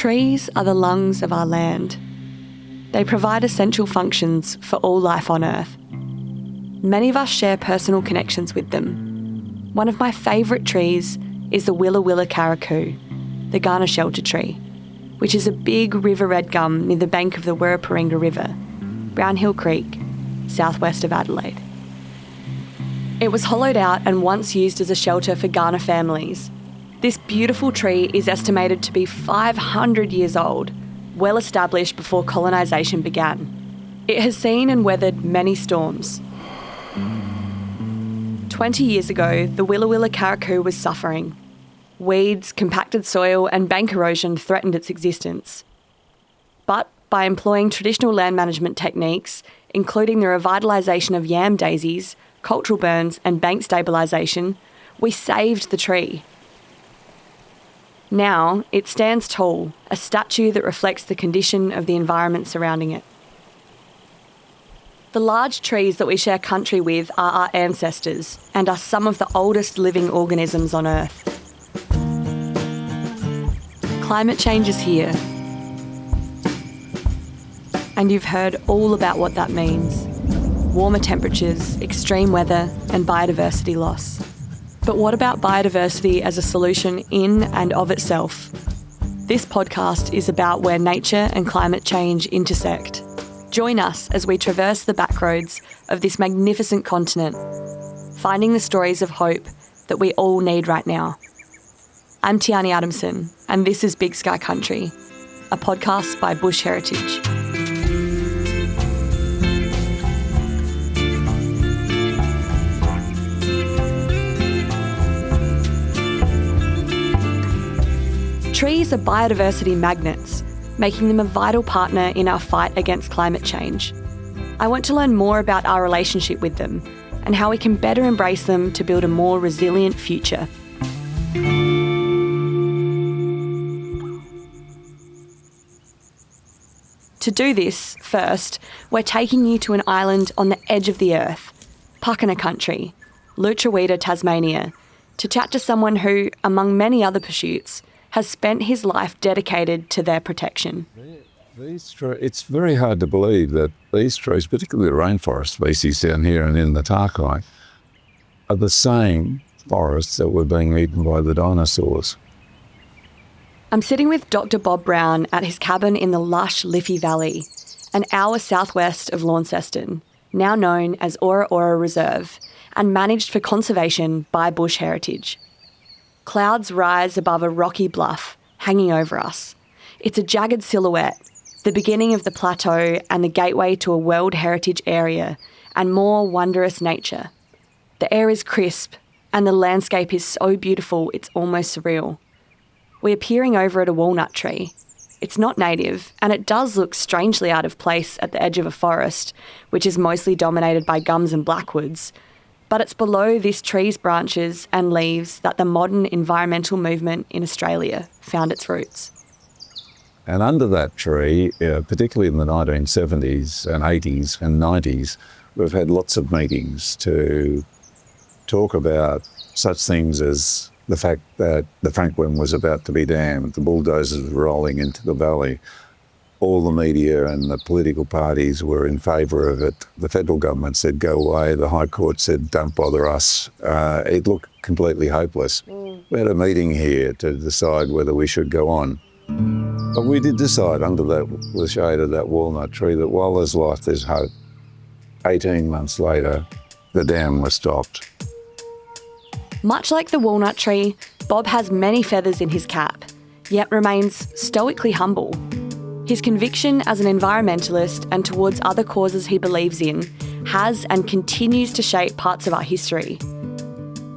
Trees are the lungs of our land. They provide essential functions for all life on Earth. Many of us share personal connections with them. One of my favourite trees is the Willa Carricou, the Ghana shelter tree, which is a big river red gum near the bank of the Wirraparinga River, Brown Hill Creek, southwest of Adelaide. It was hollowed out and once used as a shelter for Ghana families. This beautiful tree is estimated to be 500 years old, well established before colonisation began. It has seen and weathered many storms. 20 years ago, the Willa Carricou was suffering. Weeds, compacted soil and bank erosion threatened its existence. But by employing traditional land management techniques, including the revitalisation of yam daisies, cultural burns and bank stabilisation, we saved the tree. Now it stands tall, a statue that reflects the condition of the environment surrounding it. The large trees that we share country with are our ancestors and are some of the oldest living organisms on Earth. Climate change is here. And you've heard all about what that means. Warmer temperatures, extreme weather and biodiversity loss. But what about biodiversity as a solution in and of itself? This podcast is about where nature and climate change intersect. Join us as we traverse the backroads of this magnificent continent, finding the stories of hope that we all need right now. I'm Tiahni Adamson, and this is Big Sky Country, a podcast by Bush Heritage. Trees are biodiversity magnets, making them a vital partner in our fight against climate change. I want to learn more about our relationship with them and how we can better embrace them to build a more resilient future. To do this, first, we're taking you to an island on the edge of the earth, pakana country, Lutruwita, Tasmania, to chat to someone who, among many other pursuits, has spent his life dedicated to their protection. It's very hard to believe that these trees, particularly the rainforest species down here and in the Takai, are the same forests that were being eaten by the dinosaurs. I'm sitting with Dr Bob Brown at his cabin in the lush Liffey Valley, an hour southwest of Launceston, now known as Ora Ora Reserve, and managed for conservation by Bush Heritage. Clouds rise above a rocky bluff hanging over us. It's a jagged silhouette, the beginning of the plateau and the gateway to a World Heritage area and more wondrous nature. The air is crisp and the landscape is so beautiful it's almost surreal. We're peering over at a walnut tree. It's not native and it does look strangely out of place at the edge of a forest, which is mostly dominated by gums and blackwoods. But it's below this tree's branches and leaves that the modern environmental movement in Australia found its roots. And under that tree, particularly in the 1970s and 80s and 90s, we've had lots of meetings to talk about such things as the fact that the Franklin was about to be dammed, the bulldozers were rolling into the valley. All the media and the political parties were in favour of it. The federal government said, go away. The High Court said, don't bother us. It looked completely hopeless. We had a meeting here to decide whether we should go on. But we did decide under the shade of that walnut tree that while there's life, there's hope. 18 months later, the dam was stopped. Much like the walnut tree, Bob has many feathers in his cap, yet remains stoically humble. His conviction as an environmentalist and towards other causes he believes in has and continues to shape parts of our history.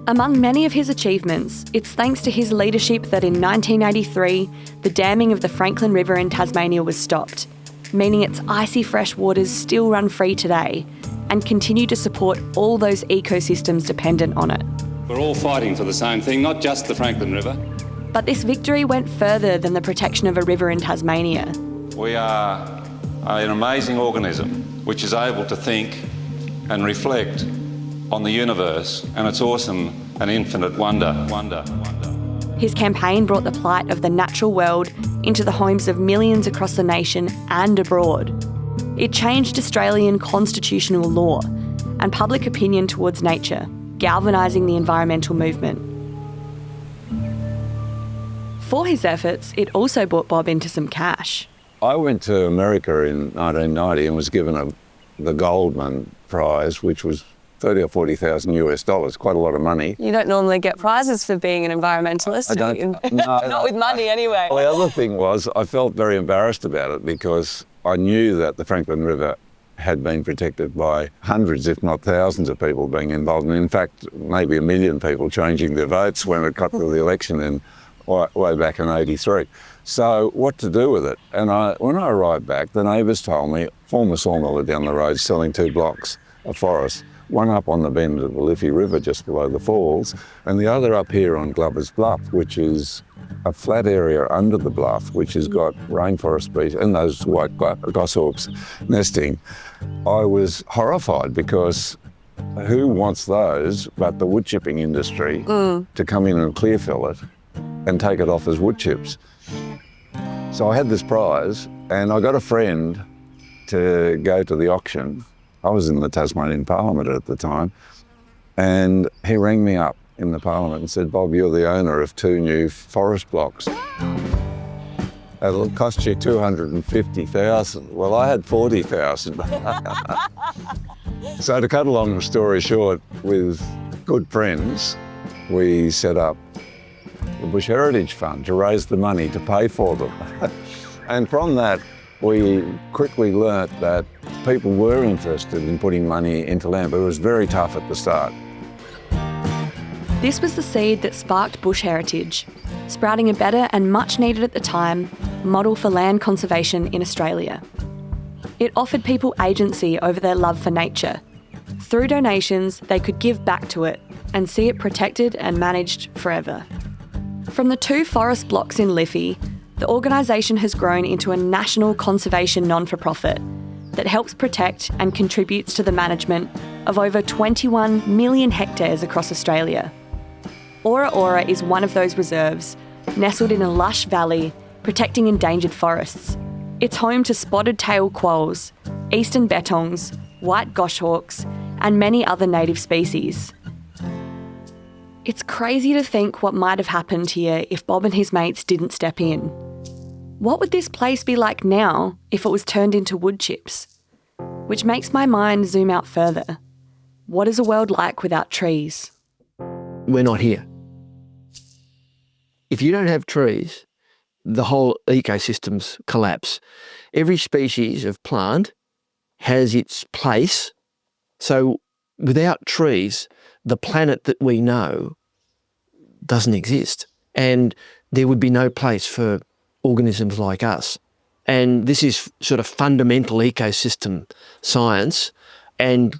Among many of his achievements, it's thanks to his leadership that in 1983, the damming of the Franklin River in Tasmania was stopped, meaning its icy fresh waters still run free today and continue to support all those ecosystems dependent on it. We're all fighting for the same thing, not just the Franklin River. But this victory went further than the protection of a river in Tasmania. We are an amazing organism which is able to think and reflect on the universe and its awesome and infinite wonder. His campaign brought the plight of the natural world into the homes of millions across the nation and abroad. It changed Australian constitutional law and public opinion towards nature, galvanising the environmental movement. For his efforts, it also brought Bob into some cash. I went to America in 1990 and was given the Goldman Prize, which was $30,000 or $40,000, quite a lot of money. You don't normally get prizes for being an environmentalist. I don't. No, Not with money anyway. Well, the other thing was I felt very embarrassed about it because I knew that the Franklin River had been protected by hundreds, if not thousands of people being involved. And in fact, maybe 1 million people changing their votes when it got to the election in way back in 83. So what to do with it? And when I arrived back, the neighbours told me, former sawmiller down the road selling 2 blocks of forest, one up on the bend of the Liffey River just below the falls, and the other up here on Glover's Bluff, which is a flat area under the bluff, which has got rainforest species and those white goshawks nesting. I was horrified because who wants those but the wood chipping industry to come in and clear fill it and take it off as wood chips. So I had this prize and I got a friend to go to the auction. I was in the Tasmanian Parliament at the time, and he rang me up in the Parliament and said, "Bob, you're the owner of 2 new forest blocks. It'll cost you $250,000. Well, I had $40,000. So to cut a long story short, with good friends, we set up the Bush Heritage Fund to raise the money to pay for them. And from that, we quickly learnt that people were interested in putting money into land, but it was very tough at the start. This was the seed that sparked bush heritage, sprouting a better and much needed at the time model for land conservation in Australia. It offered people agency over their love for nature. Through donations, they could give back to it and see it protected and managed forever. From the 2 forest blocks in Liffey, the organisation has grown into a national conservation non-for-profit that helps protect and contributes to the management of over 21 million hectares across Australia. Ora Ora is one of those reserves, nestled in a lush valley, protecting endangered forests. It's home to spotted-tailed quolls, eastern bettongs, white goshawks, and many other native species. It's crazy to think what might have happened here if Bob and his mates didn't step in. What would this place be like now if it was turned into wood chips? Which makes my mind zoom out further. What is a world like without trees? We're not here. If you don't have trees, the whole ecosystems collapse. Every species of plant has its place. So without trees, the planet that we know doesn't exist. And there would be no place for organisms like us. And this is sort of fundamental ecosystem science and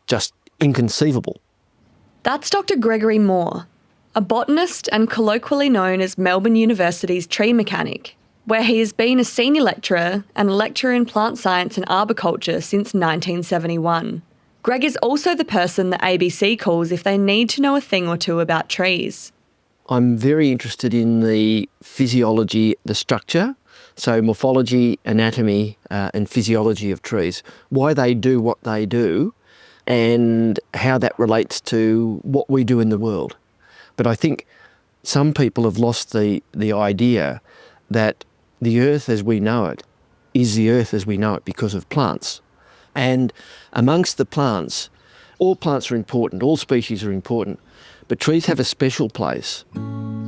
just inconceivable. That's Dr Gregory Moore, a botanist and colloquially known as Melbourne University's tree mechanic, where he has been a senior lecturer and a lecturer in plant science and arboriculture since 1971. Greg is also the person the ABC calls if they need to know a thing or two about trees. I'm very interested in the physiology, the structure, so morphology, anatomy and physiology of trees, why they do what they do and how that relates to what we do in the world. But I think some people have lost the idea that the earth as we know it is the earth as we know it because of plants. And amongst the plants, all plants are important, all species are important, but trees have a special place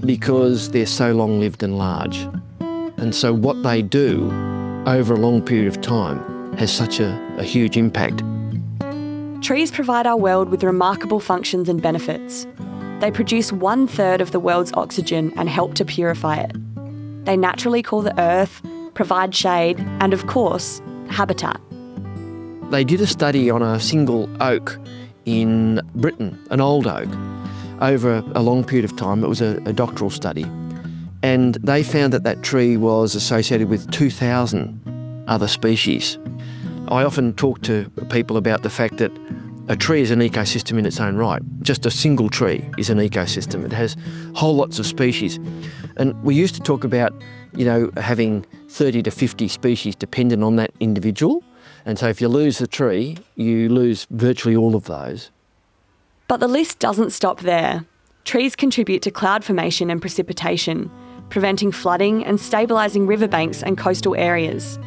because they're so long-lived and large. And so what they do over a long period of time has such a huge impact. Trees provide our world with remarkable functions and benefits. They produce 1/3 of the world's oxygen and help to purify it. They naturally cool the earth, provide shade, and of course, habitat. They did a study on a single oak in Britain, an old oak, over a long period of time. It was a doctoral study. And they found that that tree was associated with 2,000 other species. I often talk to people about the fact that A tree is an ecosystem in its own right. Just a single tree is an ecosystem. It has whole lots of species. And we used to talk about, having 30 to 50 species dependent on that individual. And so if you lose the tree, you lose virtually all of those. But the list doesn't stop there. Trees contribute to cloud formation and precipitation, preventing flooding and stabilising riverbanks and coastal areas.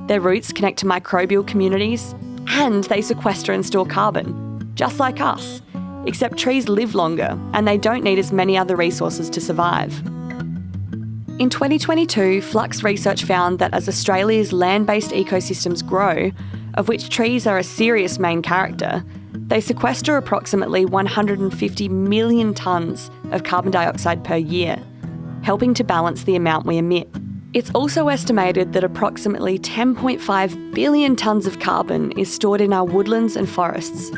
Their roots connect to microbial communities, and they sequester and store carbon, just like us, except trees live longer and they don't need as many other resources to survive. In 2022, Flux research found that as Australia's land-based ecosystems grow, of which trees are a serious main character, they sequester approximately 150 million tonnes of carbon dioxide per year, helping to balance the amount we emit. It's also estimated that approximately 10.5 billion tonnes of carbon is stored in our woodlands and forests.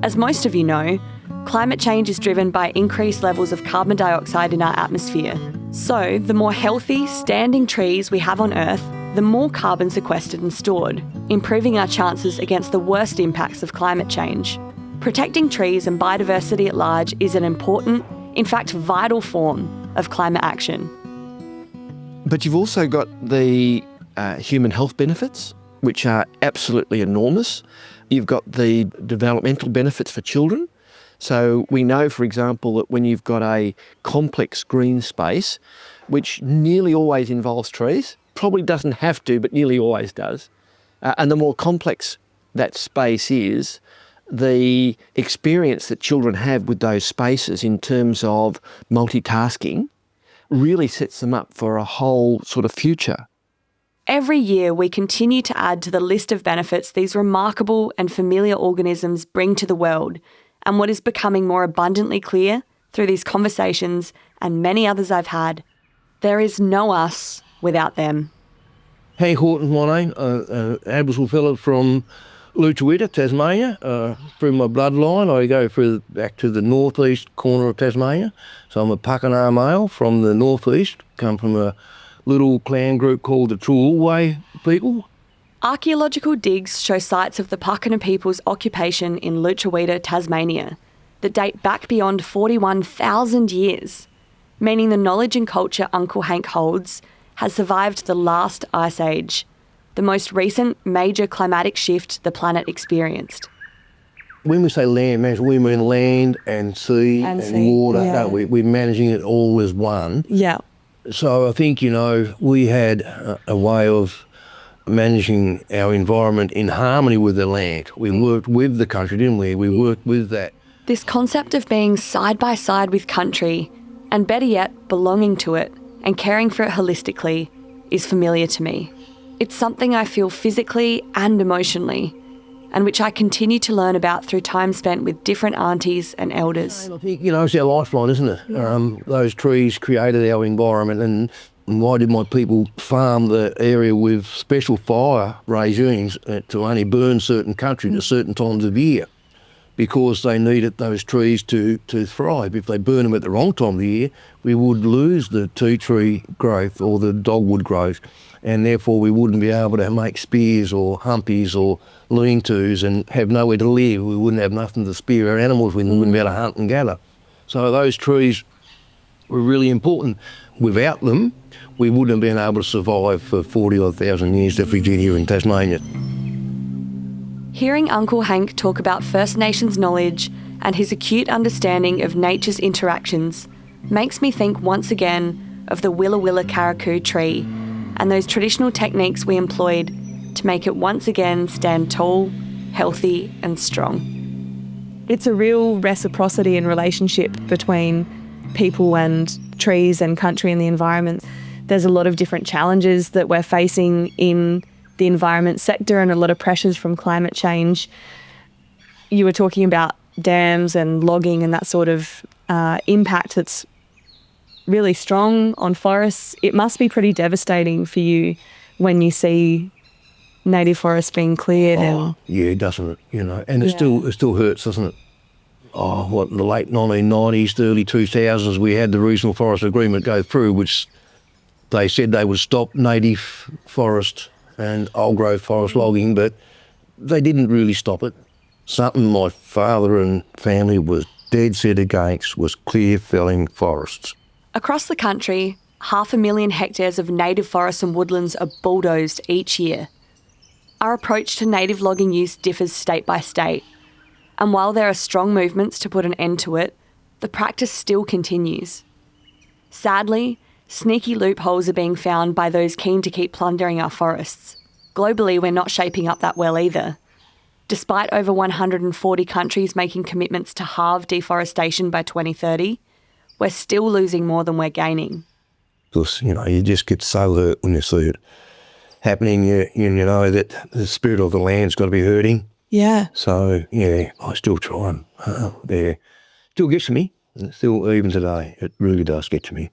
As most of you know, climate change is driven by increased levels of carbon dioxide in our atmosphere. So, the more healthy, standing trees we have on Earth, the more carbon sequestered and stored, improving our chances against the worst impacts of climate change. Protecting trees and biodiversity at large is an important, in fact vital form of climate action. But you've also got the human health benefits, which are absolutely enormous. You've got the developmental benefits for children. So we know, for example, that when you've got a complex green space, which nearly always involves trees, probably doesn't have to, but nearly always does, and the more complex that space is, the experience that children have with those spaces in terms of multitasking really sets them up for a whole sort of future. Every year we continue to add to the list of benefits these remarkable and familiar organisms bring to the world, and what is becoming more abundantly clear through these conversations and many others I've had, there is no us without them. Hank Horton, my name, Aboriginal fella from Lutruwita, Tasmania. Through my bloodline, I go back to the northeast corner of Tasmania. So I'm a pakana male from the northeast, come from a little clan group called the Lutruwita people. Archaeological digs show sites of the Pakana people's occupation in Lutruwita, Tasmania, that date back beyond 41,000 years, meaning the knowledge and culture Uncle Hank holds has survived the last ice age, the most recent major climatic shift the planet experienced. When we say land management, we mean land and sea and water, don't we? We're managing it all as one. Yeah. So I think, we had a way of managing our environment in harmony with the land. We worked with the country, didn't we? We worked with that. This concept of being side by side with country, and better yet, belonging to it and caring for it holistically, is familiar to me. It's something I feel physically and emotionally, and which I continue to learn about through time spent with different aunties and elders. I think, it's our lifeline, isn't it? Those trees created our environment, and why did my people farm the area with special fire regimes to only burn certain country at certain times of year? Because they needed those trees to thrive. If they burn them at the wrong time of the year, we would lose the tea tree growth or the dogwood growth, and therefore we wouldn't be able to make spears or humpies or lean-tos and have nowhere to live. We wouldn't have nothing to spear our animals with, and we wouldn't be able to hunt and gather. So those trees were really important. Without them, we wouldn't have been able to survive for 40,000 years that we did here in Tasmania. Hearing Uncle Hank talk about First Nations knowledge and his acute understanding of nature's interactions makes me think once again of the Willa Willa Carricou tree and those traditional techniques we employed to make it once again stand tall, healthy and strong. It's a real reciprocity and relationship between people and trees and country and the environment. There's a lot of different challenges that we're facing in the environment sector and a lot of pressures from climate change. You were talking about dams and logging and that sort of impact that's really strong on forests. It must be pretty devastating for you when you see native forests being cleared. Yeah, doesn't it? And it still hurts, doesn't it? In the late 1990s, the early 2000s, we had the Regional Forest Agreement go through, which they said they would stop native forest and old growth forest logging, but they didn't really stop it. Something my father and family was dead set against was clear felling forests. Across the country, 500,000 hectares of native forests and woodlands are bulldozed each year. Our approach to native logging use differs state by state, and while there are strong movements to put an end to it, the practice still continues. Sadly, sneaky loopholes are being found by those keen to keep plundering our forests. Globally, we're not shaping up that well either. Despite over 140 countries making commitments to halve deforestation by 2030, we're still losing more than we're gaining. Because, you just get so hurt when you see it happening. You know that the spirit of the land's got to be hurting. Yeah. So, yeah, I still try and there. Still gets to me. Still, even today, it really does get to me.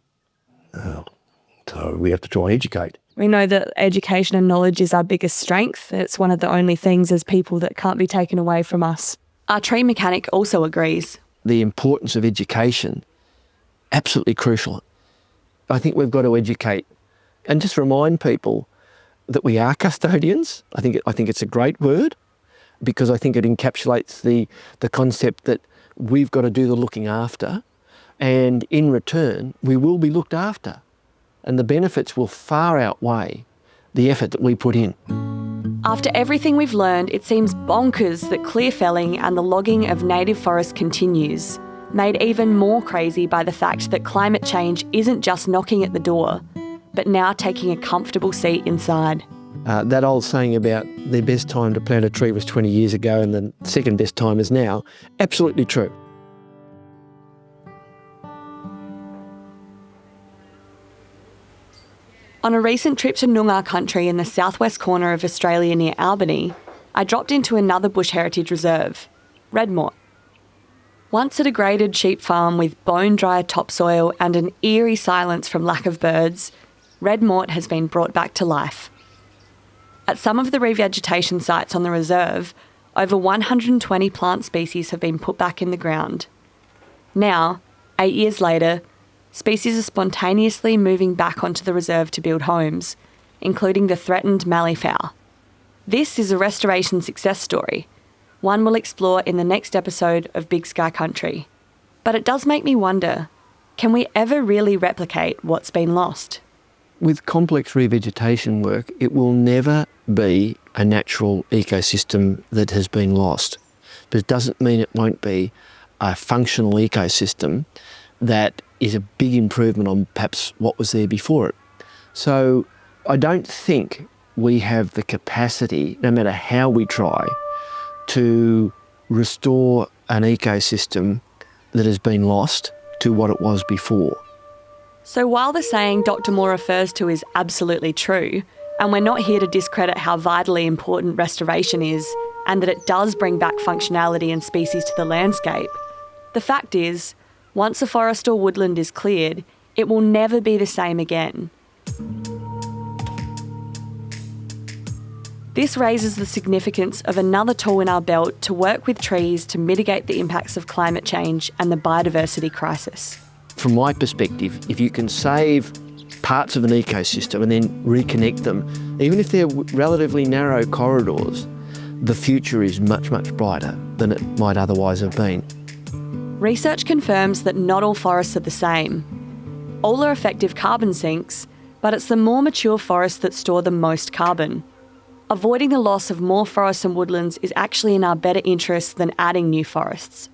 So we have to try and educate. We know that education and knowledge is our biggest strength. It's one of the only things as people that can't be taken away from us. Our tree mechanic also agrees. The importance of education, absolutely crucial. I think we've got to educate and just remind people that we are custodians. I think it's a great word because I think it encapsulates the concept that we've got to do the looking after, and in return, we will be looked after. And the benefits will far outweigh the effort that we put in. After everything we've learned, it seems bonkers that clear felling and the logging of native forests continues, made even more crazy by the fact that climate change isn't just knocking at the door, but now taking a comfortable seat inside. That old saying about the best time to plant a tree was 20 years ago and the second best time is now, absolutely true. On a recent trip to Noongar country in the southwest corner of Australia near Albany, I dropped into another bush heritage reserve, Redmort. Once a degraded sheep farm with bone-dry topsoil and an eerie silence from lack of birds, Redmort has been brought back to life. At some of the revegetation sites on the reserve, over 120 plant species have been put back in the ground. Now, 8 years later, species are spontaneously moving back onto the reserve to build homes, including the threatened malleefowl. This is a restoration success story, one we'll explore in the next episode of Big Sky Country. But it does make me wonder, can we ever really replicate what's been lost? With complex revegetation work, it will never be a natural ecosystem that has been lost. But it doesn't mean it won't be a functional ecosystem that is a big improvement on perhaps what was there before it. So I don't think we have the capacity, no matter how we try, to restore an ecosystem that has been lost to what it was before. So while the saying Dr. Moore refers to is absolutely true, and we're not here to discredit how vitally important restoration is, and that it does bring back functionality and species to the landscape, the fact is, once a forest or woodland is cleared, it will never be the same again. This raises the significance of another tool in our belt to work with trees to mitigate the impacts of climate change and the biodiversity crisis. From my perspective, if you can save parts of an ecosystem and then reconnect them, even if they're relatively narrow corridors, the future is much, much brighter than it might otherwise have been. Research confirms that not all forests are the same. All are effective carbon sinks, but it's the more mature forests that store the most carbon. Avoiding the loss of more forests and woodlands is actually in our better interest than adding new forests.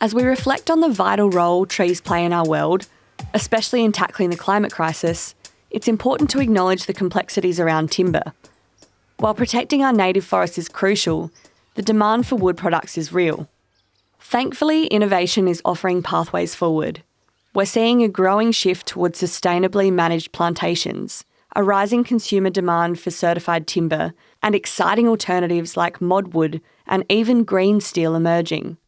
As we reflect on the vital role trees play in our world, especially in tackling the climate crisis, it's important to acknowledge the complexities around timber. While protecting our native forests is crucial, the demand for wood products is real. Thankfully, innovation is offering pathways forward. We're seeing a growing shift towards sustainably managed plantations, a rising consumer demand for certified timber, and exciting alternatives like modwood and even green steel emerging.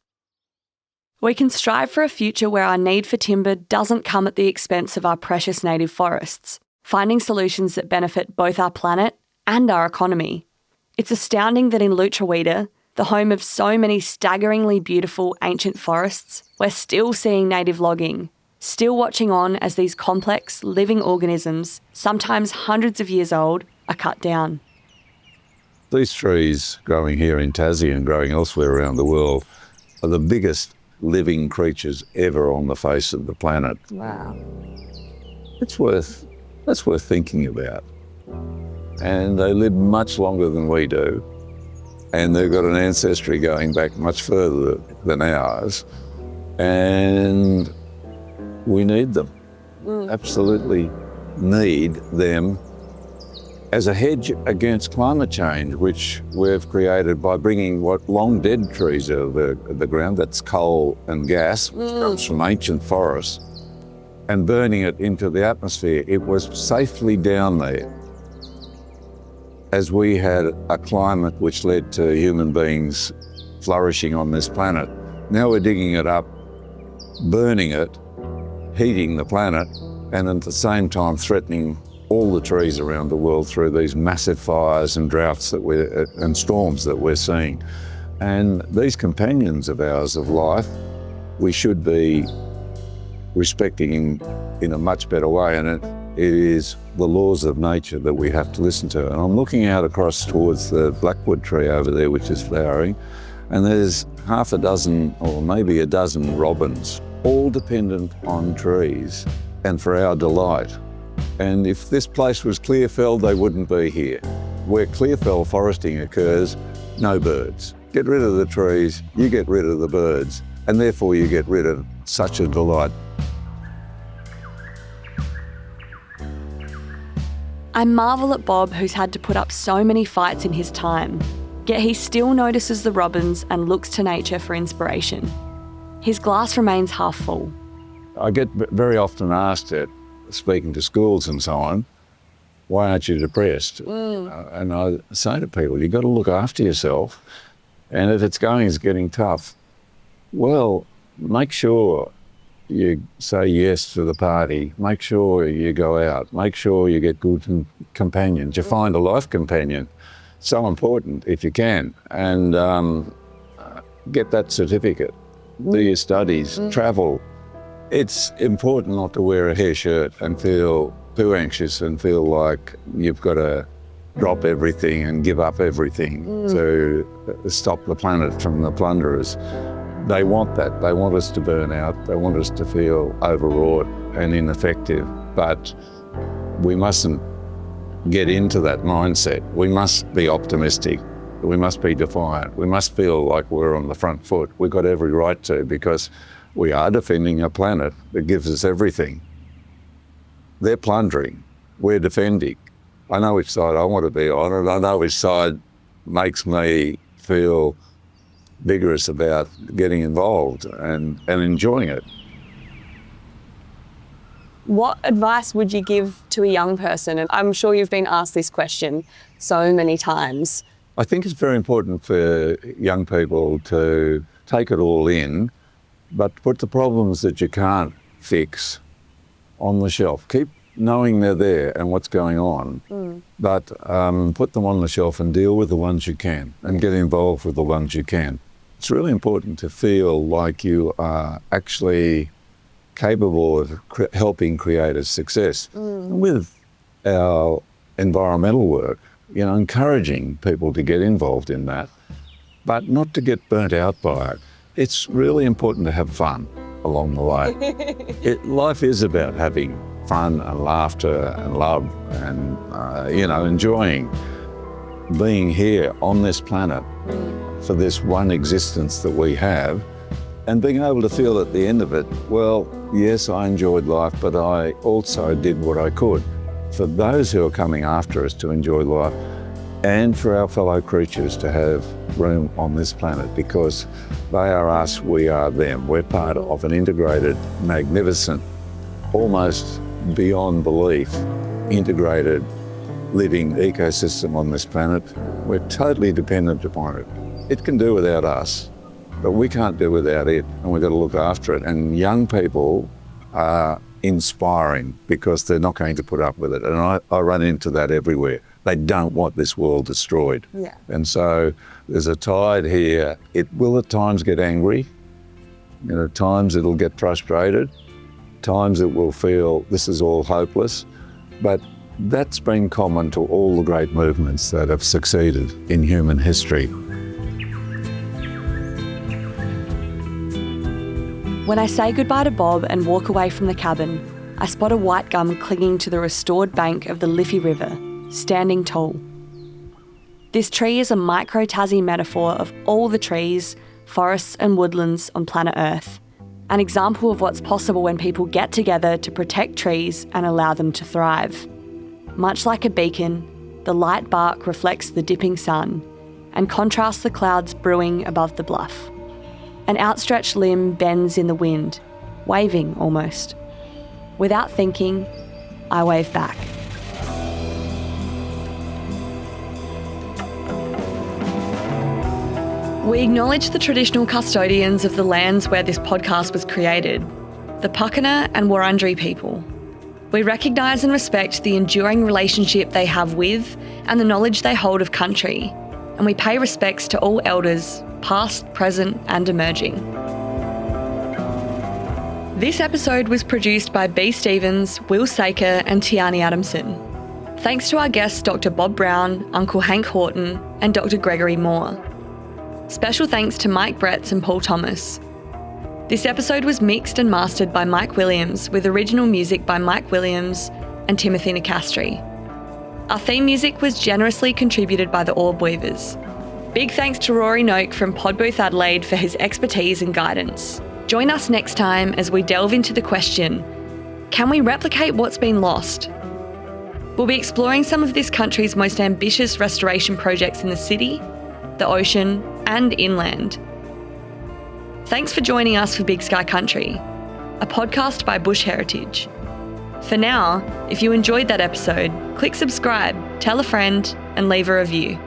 We can strive for a future where our need for timber doesn't come at the expense of our precious native forests, finding solutions that benefit both our planet and our economy. It's astounding that in Lutruwita, the home of so many staggeringly beautiful ancient forests, we're still seeing native logging, still watching on as these complex, living organisms, sometimes hundreds of years old, are cut down. These trees growing here in Tassie and growing elsewhere around the world are the biggest living creatures ever on the face of the planet. Wow. That's worth thinking about. And they live much longer than we do. And they've got an ancestry going back much further than ours. And we need them. Absolutely need them as a hedge against climate change, which we've created by bringing what long dead trees out of the ground, that's coal and gas, which comes from ancient forests, and burning it into the atmosphere. It was safely down there as we had a climate which led to human beings flourishing on this planet. Now we're digging it up, burning it, heating the planet, and at the same time threatening all the trees around the world through these massive fires and droughts and storms that we're seeing. And these companions of ours of life, we should be respecting in a much better way. And it is the laws of nature that we have to listen to. And I'm looking out across towards the blackwood tree over there, which is flowering, and there's half a dozen or maybe a dozen robins, all dependent on trees and for our delight. And if this place was clear-felled, they wouldn't be here. Where clear-fell foresting occurs, no birds. Get rid of the trees, you get rid of the birds, and therefore you get rid of such a delight. I marvel at Bob, who's had to put up so many fights in his time, yet he still notices the robins and looks to nature for inspiration. His glass remains half full. I get very often asked at speaking to schools and so on, why aren't you depressed? And I say to people, you've got to look after yourself. And if it's getting tough, well, make sure you say yes to the party. Make sure you go out. Make sure you get good companions. You find a life companion. So important if you can. And get that certificate. Do your studies. Travel. It's important not to wear a hair shirt and feel too anxious and feel like you've got to drop everything and give up everything to stop the planet from the plunderers. They want that. They want us to burn out. They want us to feel overwrought and ineffective. But we mustn't get into that mindset. We must be optimistic. We must be defiant. We must feel like we're on the front foot. We've got every right to, because we are defending a planet that gives us everything. They're plundering. We're defending. I know which side I want to be on, and I know which side makes me feel vigorous about getting involved and enjoying it. What advice would you give to a young person? And I'm sure you've been asked this question so many times. I think it's very important for young people to take it all in, but put the problems that you can't fix on the shelf. Keep knowing they're there and what's going on, but put them on the shelf and deal with the ones you can and get involved with the ones you can. It's really important to feel like you are actually capable of helping create a success. With our environmental work, encouraging people to get involved in that, but not to get burnt out by it. It's really important to have fun along the way. Life is about having fun and laughter and love and, enjoying being here on this planet for this one existence that we have, and being able to feel at the end of it, well, yes, I enjoyed life, but I also did what I could for those who are coming after us to enjoy life, and for our fellow creatures to have room on this planet, because they are us, we are them. We're part of an integrated, magnificent, almost beyond belief, integrated living ecosystem on this planet. We're totally dependent upon it. It can do without us, but we can't do without it, and we've got to look after it. And young people are inspiring because they're not going to put up with it. And I run into that everywhere. They don't want this world destroyed. Yeah. And so there's a tide here. It will at times get angry. At times it'll get frustrated. Times it will feel this is all hopeless. But That's been common to all the great movements that have succeeded in human history. When I say goodbye to Bob and walk away from the cabin, I spot a white gum clinging to the restored bank of the Liffey River, standing tall. This tree is a micro-Tassie metaphor of all the trees, forests and woodlands on planet Earth, an example of what's possible when people get together to protect trees and allow them to thrive. Much like a beacon, the light bark reflects the dipping sun and contrasts the clouds brewing above the bluff. An outstretched limb bends in the wind, waving almost. Without thinking, I wave back. We acknowledge the traditional custodians of the lands where this podcast was created, the Pakana and Wurundjeri people. We recognise and respect the enduring relationship they have with and the knowledge they hold of country, and we pay respects to all elders, past, present and emerging. This episode was produced by B. Stevens, Will Saker and Tiahni Adamson. Thanks to our guests Dr Bob Brown, Uncle Hank Horton and Dr Gregory Moore. Special thanks to Mike Bretz and Paul Thomas. This episode was mixed and mastered by Mike Williams with original music by Mike Williams and Timothy Nicastri. Our theme music was generously contributed by the Orb Weavers. Big thanks to Rory Noak from Podbooth Adelaide for his expertise and guidance. Join us next time as we delve into the question, can we replicate what's been lost? We'll be exploring some of this country's most ambitious restoration projects in the city, the ocean and inland. Thanks for joining us for Big Sky Country, a podcast by Bush Heritage. For now, if you enjoyed that episode, click subscribe, tell a friend and leave a review.